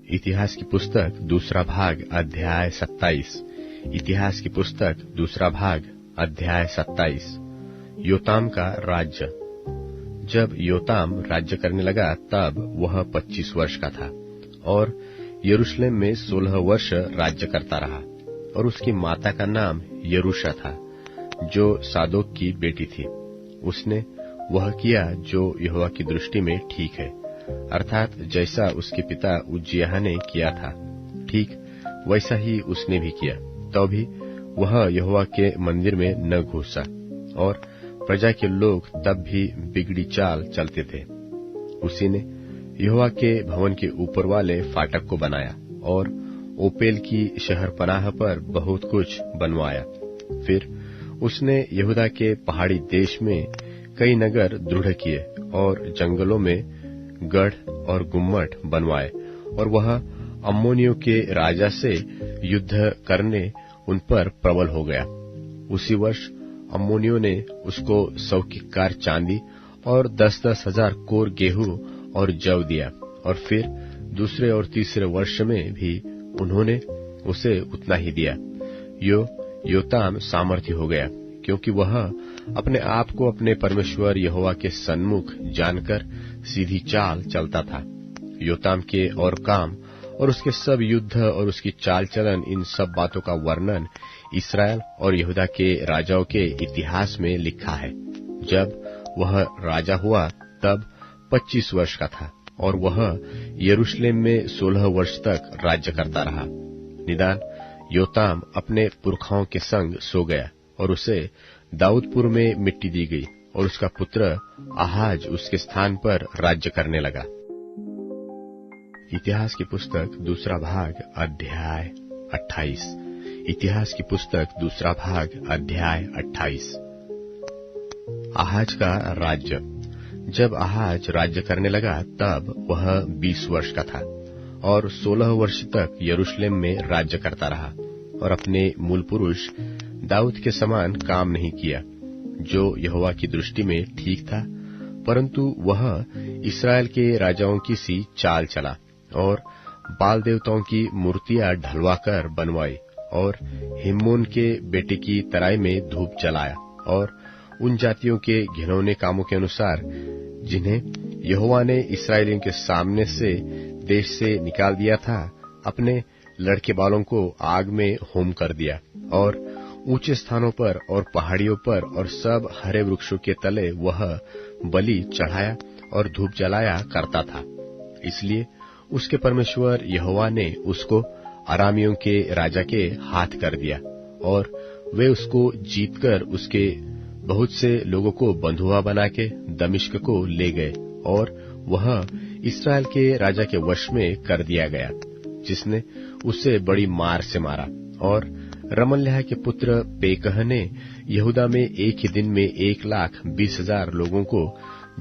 इतिहास की पुस्तक दूसरा भाग अध्याय 27। इतिहास की पुस्तक दूसरा भाग अध्याय 27। योताम का राज्य। जब योताम राज्य करने लगा तब वह 25 वर्ष का था और यरूशलेम में 16 वर्ष राज्य करता रहा। और उसकी माता का नाम यरूशा था, जो सादोक की बेटी थी। उसने वह किया जो यहोवा की दृष्टि में ठीक है, अर्थात जैसा उसके पिता उज्जियाह ने किया था, ठीक वैसा ही उसने भी किया। तो भी वह यहोवा के मंदिर में न घुसा और प्रजा के लोग तब भी बिगड़ी चाल चलते थे। उसी ने यहोवा के भवन के ऊपर वाले फाटक को बनाया और ओपेल की शहरपनाह पर बहुत कुछ बनवाया। फिर उसने यहूदा के पहाड़ी देश में कई नगर दृढ़ किए और जंगलों में गढ़ और गुम्मट बनवाए, और वह अम्मोनियों के राजा से युद्ध करने उन पर प्रबल हो गया। उसी वर्ष अम्मोनियों ने उसको 100 किक्कार चांदी और 10-10 हजार कोर गेहूं और जव दिया, और फिर दूसरे और तीसरे वर्ष में भी उन्होंने उसे उतना ही दिया। योताम सामर्थी हो गया, क्योंकि वह अपने आप को अपने परमेश्वर यहोवा के सन्मुख जानकर सीधी चाल चलता था। योताम के और काम और उसके सब युद्ध और उसकी चाल चलन, इन सब बातों का वर्णन इस्राएल और यहूदा के राजाओं के इतिहास में लिखा है। जब वह राजा हुआ तब 25 वर्ष का था, और वह यरूशलेम में 16 वर्ष तक राज्य करता रहा। निदान योताम अपने पुरखाओं के संग सो गया, और उसे दाऊदपुर में मिट्टी दी गई, और उसका पुत्र आहाज उसके स्थान पर राज्य करने लगा। इतिहास की पुस्तक दूसरा भाग अध्याय 28। इतिहास की पुस्तक दूसरा भाग अध्याय 28। आहाज का राज्य। जब आहाज राज्य करने लगा तब वह 20 वर्ष का था, और 16 वर्ष तक यरूशलेम में राज्य करता रहा, और अपने मूल पुरुष दाऊद के समान काम नहीं किया, जो यहोवा की दृष्टि में ठीक था, परंतु वह इस्राएल के राजाओं की सी चाल चला और बाल देवताओं की मूर्तियां ढलवाकर बनवाई, और हिम्मोन के बेटे की तराई में धूप जलाया, और उन जातियों के घिनौने कामों के अनुसार जिन्हें यहोवा ने इस्राएलियों के सामने से देश से निकाल दिया था, अपने लड़के बालों को आग में होम कर दिया, और ऊंचे स्थानों पर और पहाड़ियों पर और सब हरे वृक्षों के तले वह बलि चढ़ाया और धूप जलाया करता था। इसलिए उसके परमेश्वर यहोवा ने उसको अरामियों के राजा के हाथ कर दिया, और वे उसको जीतकर उसके बहुत से लोगों को बंधुआ बना के दमिश्क को ले गए, और वह इस्राएल के राजा के वश में कर दिया गया, जिसने उसे बड़ी मार से मारा। और रमल्याह के पुत्र पेकह ने यहूदा में एक ही दिन में 1,20,000 लोगों को,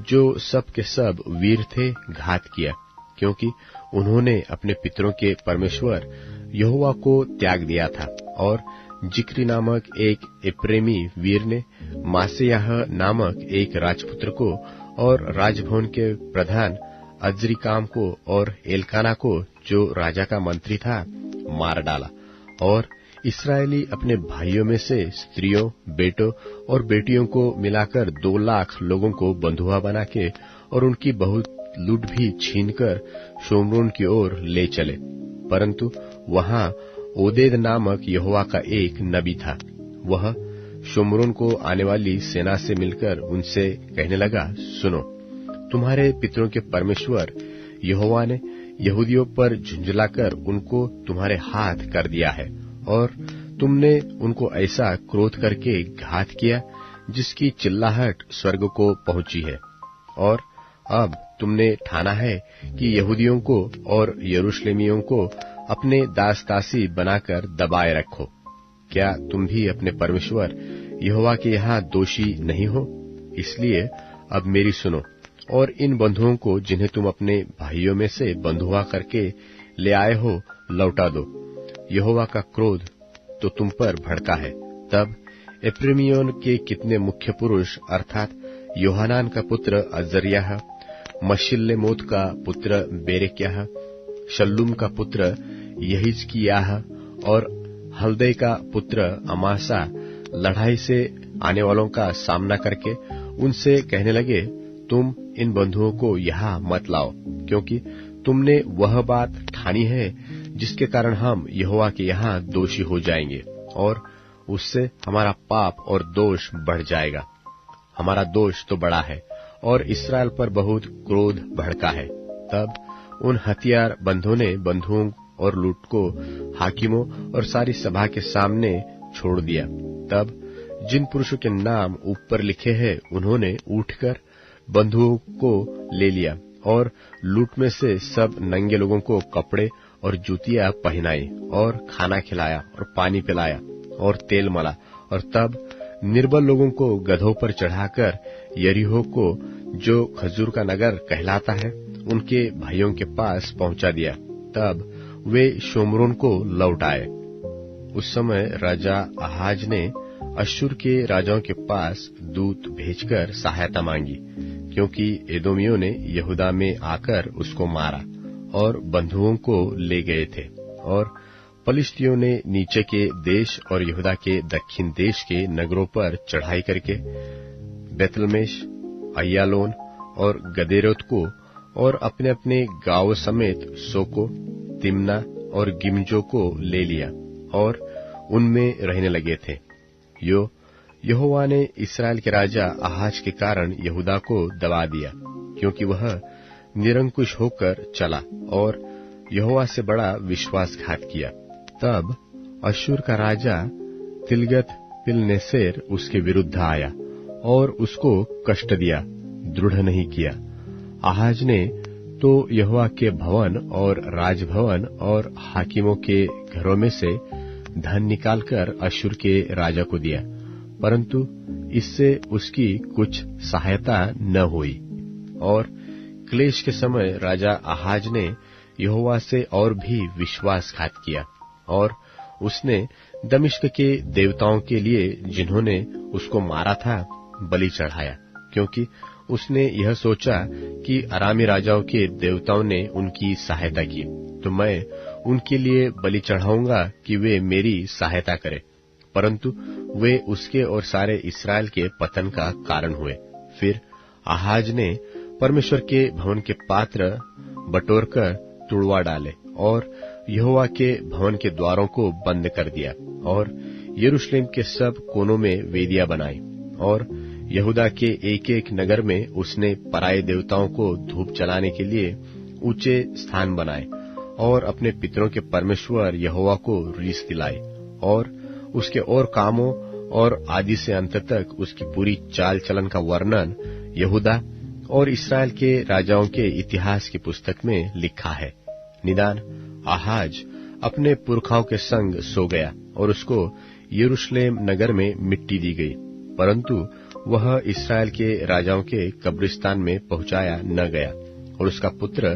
जो सब के सब वीर थे, घात किया, क्योंकि उन्होंने अपने पितरों के परमेश्वर यहोवा को त्याग दिया था। और जिक्री नामक एक एप्रेमी वीर ने मासेयाह नामक एक राजपुत्र को और राजभवन के प्रधान अज्रिकाम को और एलकाना को, जो राजा का मंत्री था, मार डाला। और इस्राएली अपने भाइयों में से स्त्रियों, बेटों और बेटियों को मिलाकर 2 लाख लोगों को बंधुआ बना के और उनकी बहुत लूट भी छीनकर शोम्रोन की ओर ले चले। परंतु वहां ओदेद नामक यहोवा का एक नबी था। वह शोम्रोन को आने वाली सेना से मिलकर उनसे कहने लगा, सुनो, तुम्हारे पितरों के परमेश्वर यहोवा ने यहूदियों पर झुंझलाकर उनको तुम्हारे हाथ कर दिया है, और तुमने उनको ऐसा क्रोध करके घात किया जिसकी चिल्लाहट स्वर्ग को पहुंची है। और अब तुमने ठाना है कि यहूदियों को और यरूशलेमियों को अपने दास दासी बनाकर दबाए रखो। क्या तुम भी अपने परमेश्वर यहोवा के यहाँ दोषी नहीं हो? इसलिए अब मेरी सुनो, और इन बंधुओं को जिन्हें तुम अपने भाइयों में से बंधुआ करके ले आए हो, लौटा दो। यहोवा का क्रोध तो तुम पर भड़का है। तब एप्रेमियोन के कितने मुख्य पुरुष, अर्थात योहानान का पुत्र अजर्याह, मशिल्लेमोत का पुत्र बेरेक्याह, शल्लूम का पुत्र यहिजकिय्याह और हल्दै का पुत्र अमासा लड़ाई से आने वालों का सामना करके उनसे कहने लगे, तुम इन बंधुओं को यहाँ मत लाओ, क्योंकि तुमने वह बात ठानी है जिसके कारण हम यहोवा के यहाँ दोषी हो जाएंगे और उससे हमारा पाप और दोष बढ़ जाएगा। हमारा दोष तो बड़ा है और इस्राएल पर बहुत क्रोध भड़का है। तब उन हथियार बंधों ने बंधुओं और लूट को हाकिमों और सारी सभा के सामने छोड़ दिया। तब जिन पुरुषों के नाम ऊपर लिखे हैं उन्होंने उठकर बंधुओं को ले लिया और लूट में से सब नंगे लोगों को कपड़े और जूतियां पहनाई और खाना खिलाया और पानी पिलाया और तेल मला, और तब निर्बल लोगों को गधों पर चढ़ाकर यरीहो को, जो खजूर का नगर कहलाता है, उनके भाइयों के पास पहुंचा दिया। तब वे शोम्रोन को लौट आए। उस समय राजा आहाज ने अश्शूर के राजाओं के पास दूत भेजकर सहायता मांगी, क्योंकि एदोमियों ने यहूदा में आकर उसको मारा और बंधुओं को ले गए थे। और पलिश्तियों ने नीचे के देश और यहूदा के दक्षिण देश के नगरों पर चढ़ाई करके बेतलमेश, अय्यालोन और गदेरोत को और अपने अपने गांवों समेत सोको, तिम्ना और गिमजो को ले लिया और उनमें रहने लगे थे। यहोवा ने इस्राएल के राजा आहाज के कारण यहूदा को दबा दिया, क्योंकि वह निरंकुश होकर चला और यहोवा से बड़ा विश्वासघात किया। तब अश्शूर का राजा तिलगत पिलनेसेर उसके विरुद्ध आया और उसको कष्ट दिया, दृढ़ नहीं किया। आहाज ने तो यहोवा के भवन और राजभवन और हाकिमों के घरों में से धन निकालकर अश्शूर के राजा को दिया, परंतु इससे उसकी कुछ सहायता न हुई। और क्लेश के समय राजा आहाज ने यहोवा से और भी विश्वासघात किया और उसने दमिश्क के देवताओं के लिए, जिन्होंने उसको मारा था, बलि चढ़ाया, क्योंकि उसने यह सोचा कि अरामी राजाओं के देवताओं ने उनकी सहायता की, तो मैं उनके लिए बलि चढ़ाऊंगा कि वे मेरी सहायता करें। परंतु वे उसके और सारे इस्राएल के पतन का कारण हुए। फिर आहाज ने परमेश्वर के भवन के पात्र बटोरकर तुड़वा डाले और यहोवा के भवन के द्वारों को बंद कर दिया और यरूशलेम के सब कोनों में वेदियां बनाई और यहूदा के एक एक नगर में उसने पराये देवताओं को धूप जलाने के लिए ऊंचे स्थान बनाए और अपने पितरों के परमेश्वर यहोवा को रीस दिलाई और उसके और कामों और आदि से अंत तक उसकी पूरी चाल चलन का वर्णन यहूदा और इस्राएल के राजाओं के इतिहास की पुस्तक में लिखा है। निदान आहाज अपने पुरखाओं के संग सो गया और उसको यरूशलेम नगर में मिट्टी दी गई, परंतु वह इस्राएल के राजाओं के कब्रिस्तान में पहुंचाया न गया और उसका पुत्र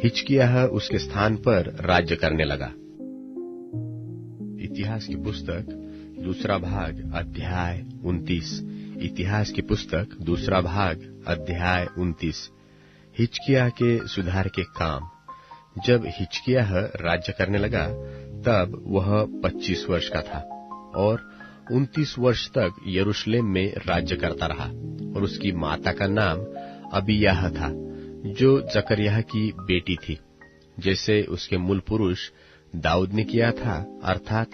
हिजकिय्याह उसके स्थान पर राज्य करने लगा। इतिहास की पुस्तक दूसरा भाग अध्याय 29। इतिहास की पुस्तक दूसरा भाग अध्याय 29। हिजकिय्याह के सुधार के काम। जब हिजकिय्याह राज्य करने लगा तब वह 25 वर्ष का था और 29 वर्ष तक यरूशलेम में राज्य करता रहा और उसकी माता का नाम अबीयाह था, जो जकर्याह की बेटी थी, जैसे उसके मूल पुरुष दाऊद ने किया था, अर्थात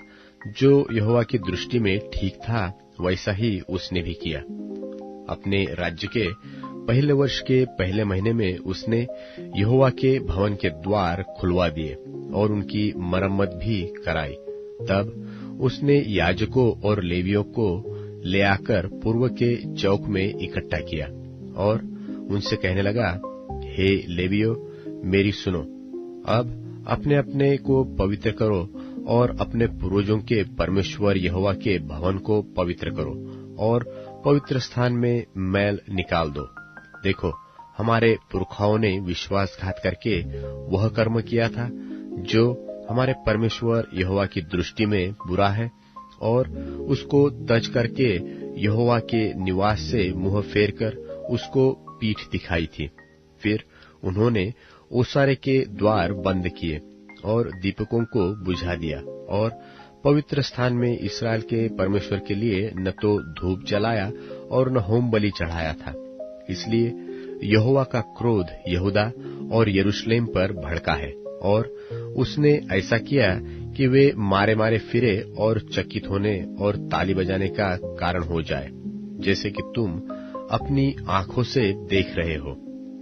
जो यहोवा की दृष्टि में ठीक था वैसा ही उसने भी किया। अपने राज्य के पहले वर्ष के पहले महीने में उसने यहोवा के भवन के द्वार खुलवा दिए और उनकी मरम्मत भी कराई। तब उसने याजकों और लेवियों को ले आकर पूर्व के चौक में इकट्ठा किया और उनसे कहने लगा, हे लेवियों, मेरी सुनो, अब अपने अपने को पवित्र करो और अपने पूर्वजों के परमेश्वर यहोवा के भवन को पवित्र करो और पवित्र स्थान में मैल निकाल दो। देखो, हमारे पुरखाओं ने विश्वासघात करके वह कर्म किया था जो हमारे परमेश्वर यहोवा की दृष्टि में बुरा है, और उसको तज करके यहोवा के निवास से मुंह फेरकर उसको पीठ दिखाई थी। फिर उन्होंने ओसारे के द्वार बंद किए और दीपकों को बुझा दिया और पवित्र स्थान में इस्राएल के परमेश्वर के लिए न तो धूप जलाया और न होम बलि चढ़ाया था। इसलिए यहोवा का क्रोध यहूदा और यरूशलेम पर भड़का है और उसने ऐसा किया कि वे मारे मारे फिरे और चकित होने और ताली बजाने का कारण हो जाए, जैसे कि तुम अपनी आंखों से देख रहे हो।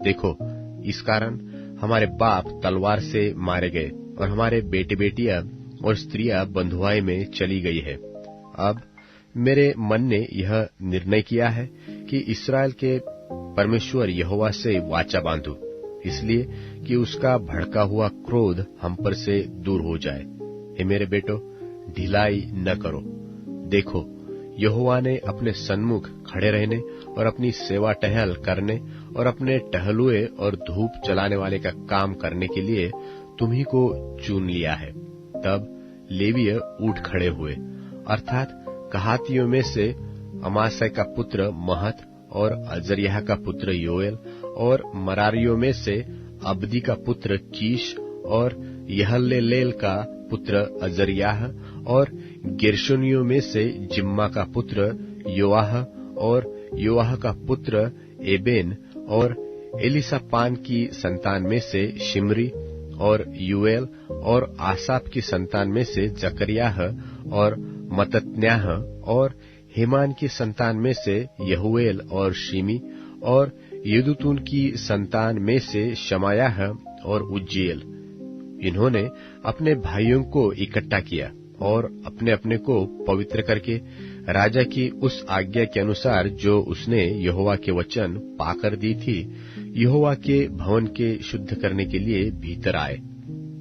देखो, इस कारण हमारे बाप तलवार से मारे गए और हमारे बेटे बेटियां और स्त्रियां बंधुआई में चली गई है। अब मेरे मन ने यह निर्णय किया है कि इस्राएल के परमेश्वर यहोवा से वाचा बांधूं, इसलिए कि उसका भड़का हुआ क्रोध हम पर से दूर हो जाए। हे मेरे बेटो, ढिलाई न करो। देखो, यहोवा ने अपने सन्मुख खड़े रहने और अपनी सेवा टहल करने और अपने टहलुए और धूप जलाने वाले का काम करने के लिए तुम्ही को चुन लिया है। तब लेवीय उठ खड़े हुए, अर्थात कहातियों में से अमासै का पुत्र महत और अजरियाह का पुत्र योएल, और मरारियों में से अब्दी का पुत्र कीश और यहल्लेलेल का पुत्र अजरियाह, और गेर्शोनियों में से जिम्मा का पुत्र योआह और योआह का पुत्र एबेन, और एलिसापान की संतान में से शिमरी और यूएल, और आसाप की संतान में से जकरियाह और मतत्न्याह, और हेमान की संतान में से यहुएल और शिमी, और यदुतून की संतान में से शमायाह और उज्जीएल। इन्होंने अपने भाइयों को इकट्ठा किया और अपने अपने को पवित्र करके राजा की उस आज्ञा के अनुसार जो उसने यहोवा के वचन पाकर दी थी, यहोवा के भवन के शुद्ध करने के लिए भीतर आए।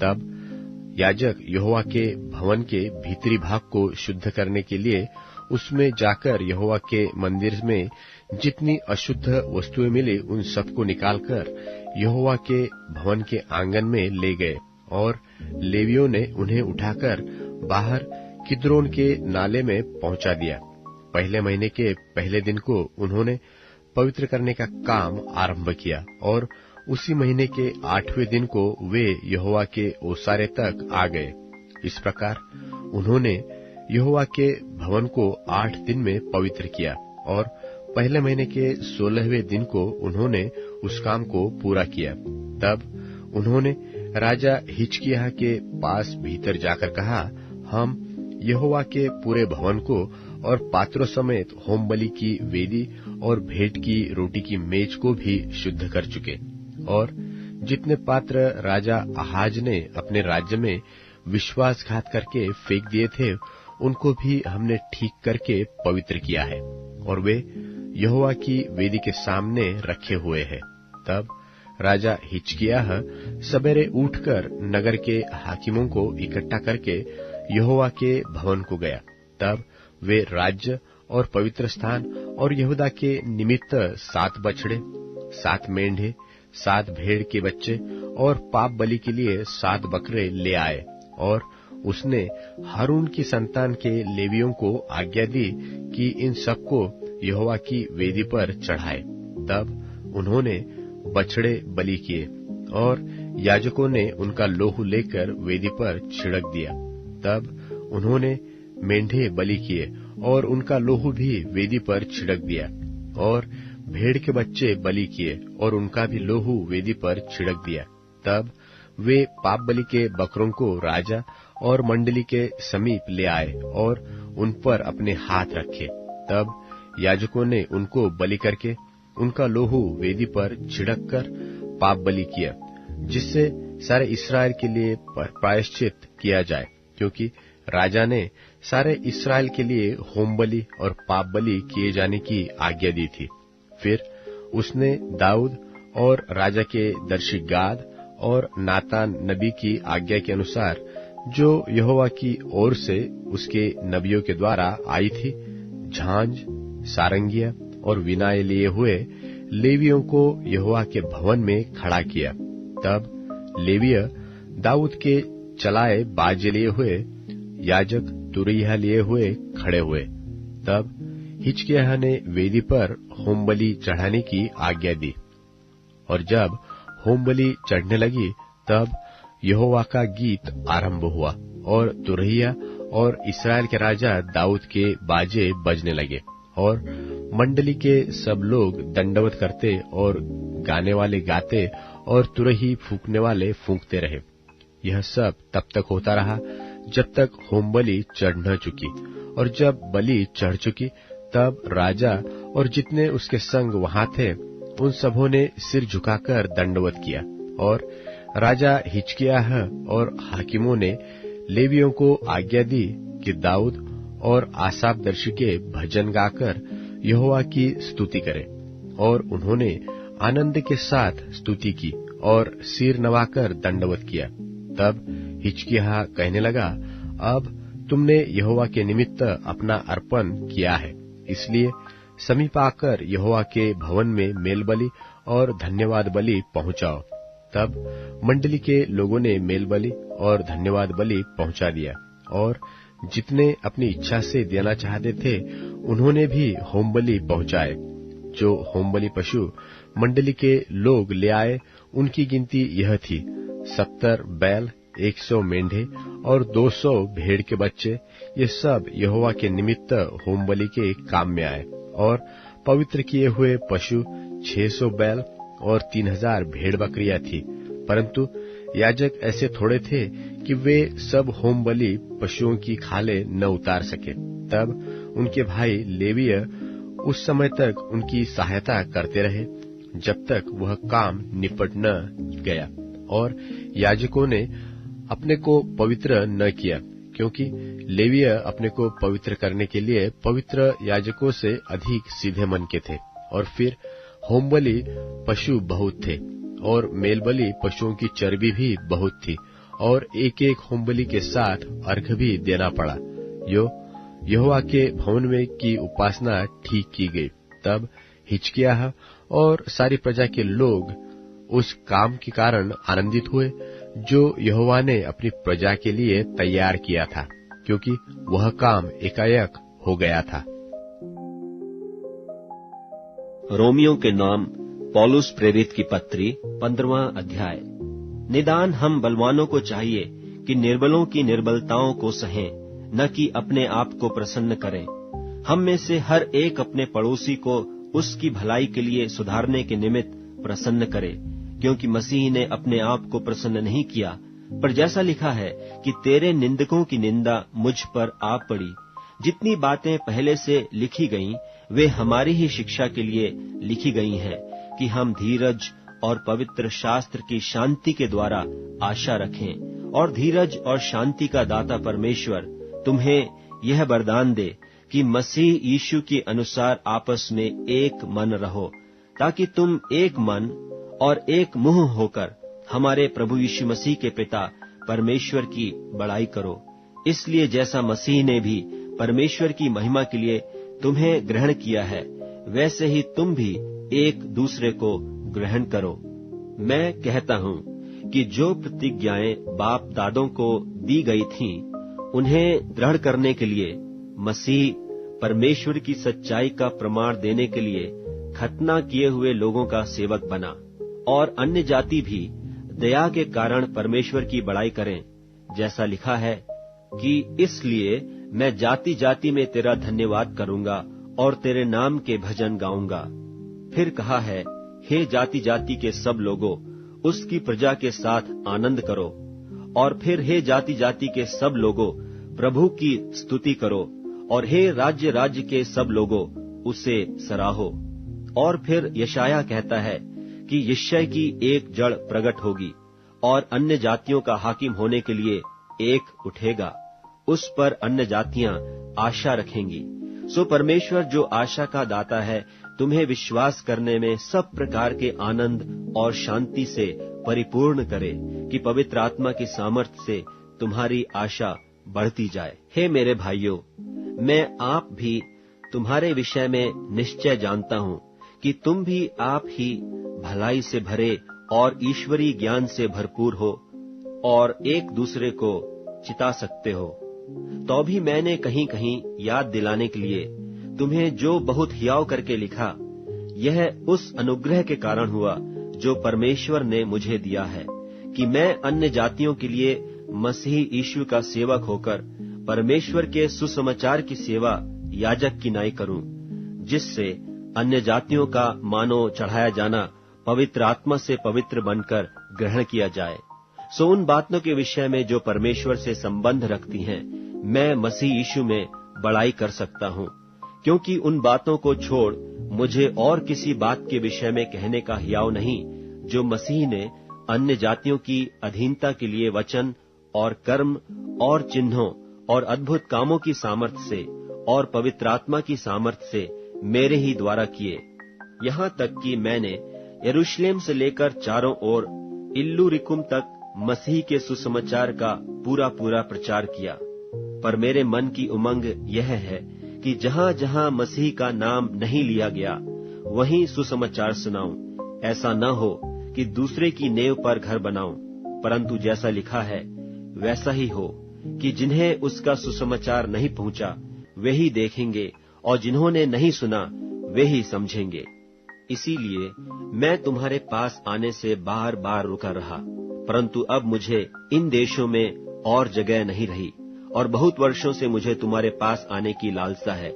तब याजक यहोवा के भवन के भीतरी भाग को शुद्ध करने के लिए उसमें जाकर यहोवा के मंदिर में जितनी अशुद्ध वस्तुएं मिली उन सबको निकालकर यहोवा के भवन के आंगन में ले गए, और लेवियों ने उन्हें उठाकर बाहर किद्रोन के नाले में पहुंचा दिया। पहले महीने के पहले दिन को उन्होंने पवित्र करने का काम आरंभ किया, और उसी महीने के 8वें दिन को वे यहोवा के ओसारे तक आ गए। इस प्रकार उन्होंने यहोवा के भवन को 8 दिन में पवित्र किया, और पहले महीने के 16वें दिन को उन्होंने उस काम को पूरा किया। तब उन्होंने राजा हिजकिय्याह के पास भीतर जाकर कहा, हम यहोवा के पूरे भवन को और पात्रों समेत होम बलि की वेदी और भेंट की रोटी की मेज को भी शुद्ध कर चुके, और जितने पात्र राजा आहाज ने अपने राज्य में विश्वासघात करके फेंक दिए थे, उनको भी हमने ठीक करके पवित्र किया है, और वे यहोवा की वेदी के सामने रखे हुए हैं। तब राजा हिजकिय्याह सवेरे उठकर नगर के हाकिमों को इकट्ठा करके यहोवा के भवन को गया। तब वे राज्य और पवित्र स्थान और यहूदा के निमित्त 7 बछड़े, 7 मेंढे, 7 भेड़ के बच्चे और पाप बलि के लिए 7 बकरे ले आए, और उसने हारून की संतान के लेवियों को आज्ञा दी कि इन सबको यहोवा की वेदी पर चढ़ाए। तब उन्होंने बछड़े बलि किए, और याजकों ने उनका लोहू लेकर वेदी पर छिड़क दिया। तब उन्होंने मेंढे बलि किए, और उनका लोहू भी वेदी पर छिड़क दिया, और भेड़ के बच्चे बलि किए, और उनका भी लोहू वेदी पर छिड़क दिया। तब वे पाप बलि के बकरों को राजा और मंडली के समीप ले आए और उन पर अपने हाथ रखे। तब याजकों ने उनको बलि करके उनका लोहू वेदी पर छिड़क कर पाप बलि किया, जिससे सारे इस्राएल के लिए प्रायश्चित किया जाए, क्योंकि राजा ने सारे इस्राएल के लिए होम बलि और पाप बलि किए जाने की आज्ञा दी थी। फिर उसने दाऊद और राजा के दर्शी गाद और नातान नबी की आज्ञा के अनुसार, जो यहोवा की ओर से उसके नबियों के द्वारा आई थी, झांझ, सारंगिया और विनाए लिए हुए लेवियों को यहोवा के भवन में खड़ा किया। तब लेवीय दाऊद के चलाए बाजे लिए हुए, याजक तुरैया लिए हुए खड़े हुए। तब हिजकिय्याह ने वेदी पर होम बलि चढ़ाने की आज्ञा दी, और जब होमबलि चढ़ने लगी, तब यहोवा का गीत आरंभ हुआ और तुरहिया और इस्राएल के राजा दाऊद के बाजे बजने लगे, और मंडली के सब लोग दंडवत करते और गाने वाले गाते और तुरही फूंकने वाले फूंकते रहे। यह सब तब तक होता रहा जब तक होमबलि चढ़ न चुकी, और जब बलि चढ़ चुकी तब राजा और जितने उसके संग वहां थे उन सबों ने सिर झुकाकर दंडवत किया। और राजा हिजकिय्याह और हाकिमों ने लेवियों को आज्ञा दी कि दाऊद और आसाफदर्शी के भजन गाकर यहोवा की स्तुति करें, और उन्होंने आनंद के साथ स्तुति की और सिर नवाकर दंडवत किया। तब हिजकिय्याह कहने लगा, अब तुमने यहोवा के निमित्त अपना अर्पण किया है, इसलिए समीप आकर यहोवा के भवन में मेलबलि और धन्यवाद बलि पहुंचाओ। तब मंडली के लोगों ने मेलबलि और धन्यवाद बलि पहुंचा दिया, और जितने अपनी इच्छा से देना चाहते थे उन्होंने भी होमबलि पहुंचाए। जो होमबलि पशु मंडली के लोग ले आए उनकी गिनती यह थी, 70 बैल, 100 मेंढे और 200 भेड़ के बच्चे। ये सब यहोवा के निमित्त होमबलि के काम में आए। और पवित्र किए हुए पशु 600 बैल और 3000 भेड़ बकरियां थी, परंतु याजक ऐसे थोड़े थे कि वे सब होमबलि पशुओं की खाले न उतार सके। तब उनके भाई लेवीय उस समय तक उनकी सहायता करते रहे जब तक वह काम निपट न गया, और याजकों ने अपने को पवित्र न किया, क्योंकि लेवीय अपने को पवित्र करने के लिए पवित्र याजकों से अधिक सीधे मन के थे। और फिर होमबलि पशु बहुत थे, और मेलबलि पशुओं की चर्बी भी बहुत थी, और एक एक होमबलि के साथ अर्घ भी देना पड़ा। यहोवा के भवन में की उपासना ठीक की गई। तब हिजकिय्याह और सारी प्रजा के लोग उस काम के कारण आनंदित हुए जो यहोवा ने अपनी प्रजा के लिए तैयार किया था, क्योंकि वह काम एकाएक हो गया था। रोमियों के नाम पौलुस प्रेरित की पत्री 15वां अध्याय। निदान हम बलवानों को चाहिए कि निर्बलों की निर्बलताओं को सहें, न कि अपने आप को प्रसन्न करें। हम में से हर एक अपने पड़ोसी को उसकी भलाई के लिए सुधारने के निमित्त प्रसन्न करे, क्योंकि मसीह ने अपने आप को प्रसन्न नहीं किया, पर जैसा लिखा है कि तेरे निंदकों की निंदा मुझ पर आ पड़ी। जितनी बातें पहले से लिखी गईं, वे हमारी ही शिक्षा के लिए लिखी गई हैं, कि हम धीरज और पवित्र शास्त्र की शांति के द्वारा आशा रखें। और धीरज और शांति का दाता परमेश्वर तुम्हें यह वरदान दे कि मसीह यीशु के अनुसार आपस में एक मन रहो, ताकि तुम एक मन और एक मुंह होकर हमारे प्रभु यीशु मसीह के पिता परमेश्वर की बड़ाई करो। इसलिए जैसा मसीह ने भी परमेश्वर की महिमा के लिए तुम्हें ग्रहण किया है, वैसे ही तुम भी एक दूसरे को ग्रहण करो। मैं कहता हूँ कि जो प्रतिज्ञाएं बाप दादों को दी गई थीं, उन्हें दृढ़ करने के लिए मसीह परमेश्वर की सच्चाई का प्रमाण देने के लिए खतना किए हुए लोगों का सेवक बना, और अन्य जाति भी दया के कारण परमेश्वर की बड़ाई करें। जैसा लिखा है कि इसलिए मैं जाति जाति में तेरा धन्यवाद करूंगा और तेरे नाम के भजन गाऊंगा। फिर कहा है, हे जाति जाति के सब लोगों, उसकी प्रजा के साथ आनंद करो। और फिर हे जाति जाति के सब लोगों, प्रभु की स्तुति करो। और हे राज्य राज्य के सब लोगों, उसे सराहो। और फिर यशायाह कहता है कि यिशै की एक जड़ प्रकट होगी, और अन्य जातियों का हाकिम होने के लिए एक उठेगा। उस पर अन्य जातियां आशा रखेंगी। सो परमेश्वर जो आशा का दाता है, तुम्हें विश्वास करने में सब प्रकार के आनंद और शांति से परिपूर्ण करे, कि पवित्र आत्मा की सामर्थ्य से तुम्हारी आशा बढ़ती जाए। हे मेरे भाइयों, मैं आप भी तुम्हारे विषय में निश्चय जानता हूँ कि तुम भी आप ही भलाई से भरे और ईश्वरीय ज्ञान से भरपूर हो, और एक दूसरे को चिता सकते हो। तो भी मैंने कहीं कहीं याद दिलाने के लिए तुम्हें जो बहुत हियाव करके लिखा, यह उस अनुग्रह के कारण हुआ जो परमेश्वर ने मुझे दिया है कि मैं अन्य जातियों के लिए मसीह यीशु का सेवक होकर परमेश्वर के सुसमाचार की सेवा याजक की नाई करूं, जिससे अन्य जातियों का मानो चढ़ाया जाना पवित्र आत्मा से पवित्र बनकर ग्रहण किया जाए। सो उन बातों के विषय में जो परमेश्वर से संबंध रखती हैं, मैं मसीह यीशु में बड़ाई कर सकता हूं, क्योंकि उन बातों को छोड़ मुझे और किसी बात के विषय में कहने का हियाव नहीं, जो मसीह ने अन्य जातियों की अधीनता के लिए वचन और कर्म और चिन्हों और अद्भुत कामों की सामर्थ्य से और पवित्र आत्मा की सामर्थ्य से मेरे ही द्वारा किए। यहाँ तक कि मैंने यरूशलेम से लेकर चारों ओर इल्लुरिकुम तक मसीह के सुसमाचार का पूरा पूरा प्रचार किया। पर मेरे मन की उमंग यह है कि जहाँ जहाँ मसीह का नाम नहीं लिया गया, वहीं सुसमाचार सुनाऊं। ऐसा न हो कि दूसरे की नेव पर घर बनाऊं, परंतु जैसा लिखा है वैसा ही हो कि जिन्हें उसका सुसमाचार नहीं पहुंचा वे ही देखेंगे, और जिन्होंने नहीं सुना वे ही समझेंगे। इसीलिए मैं तुम्हारे पास आने से बार बार रुका रहा, परंतु अब मुझे इन देशों में और जगह नहीं रही, और बहुत वर्षों से मुझे तुम्हारे पास आने की लालसा है।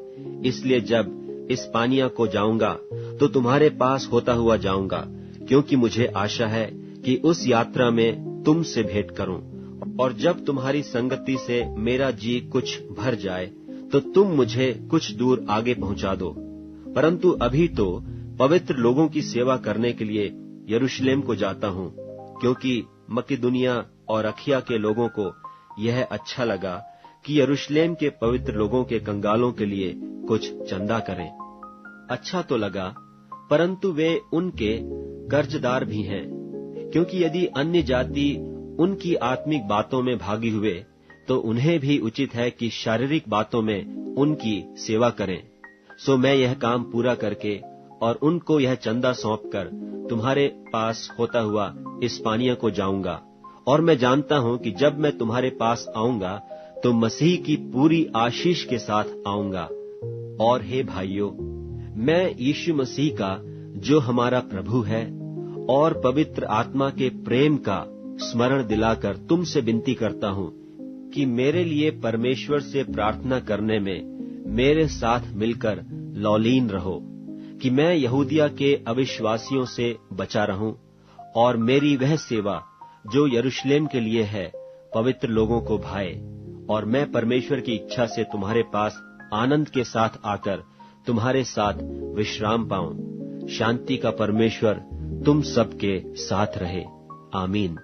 इसलिए जब इस्पानिया को जाऊंगा तो तुम्हारे पास होता हुआ जाऊंगा, क्योंकि मुझे आशा है कि उस यात्रा में तुमसे भेंट करूं, और जब तुम्हारी संगति से मेरा जी कुछ भर जाए तो तुम मुझे कुछ दूर आगे पहुंचा दो। परंतु अभी तो पवित्र लोगों की सेवा करने के लिए यरूशलेम को जाता हूं, क्योंकि मकिदुनिया और अखिया के लोगों को यह अच्छा लगा कि यरूशलेम के पवित्र लोगों के कंगालों के लिए कुछ चंदा करें। अच्छा तो लगा, परंतु वे उनके कर्जदार भी हैं, क्योंकि यदि अन्य जाति उनकी आत्मिक बातों में भागी हुए तो उन्हें भी उचित है कि शारीरिक बातों में उनकी सेवा करें। सो मैं यह काम पूरा करके और उनको यह चंदा सौंपकर तुम्हारे पास होता हुआ इस्पानिया को जाऊंगा, और मैं जानता हूं कि जब मैं तुम्हारे पास आऊंगा तो मसीह की पूरी आशीष के साथ आऊंगा। और हे भाइयों, मैं यीशु मसीह का, जो हमारा प्रभु है, और पवित्र आत्मा के प्रेम का स्मरण दिलाकर तुमसे विनती करता हूं कि मेरे लिए परमेश्वर से प्रार्थना करने में मेरे साथ मिलकर लौलीन रहो, कि मैं यहूदिया के अविश्वासियों से बचा रहूं, और मेरी वह सेवा जो यरूशलेम के लिए है पवित्र लोगों को भाए, और मैं परमेश्वर की इच्छा से तुम्हारे पास आनंद के साथ आकर तुम्हारे साथ विश्राम पाऊं। शांति का परमेश्वर तुम सबके साथ रहे। आमीन।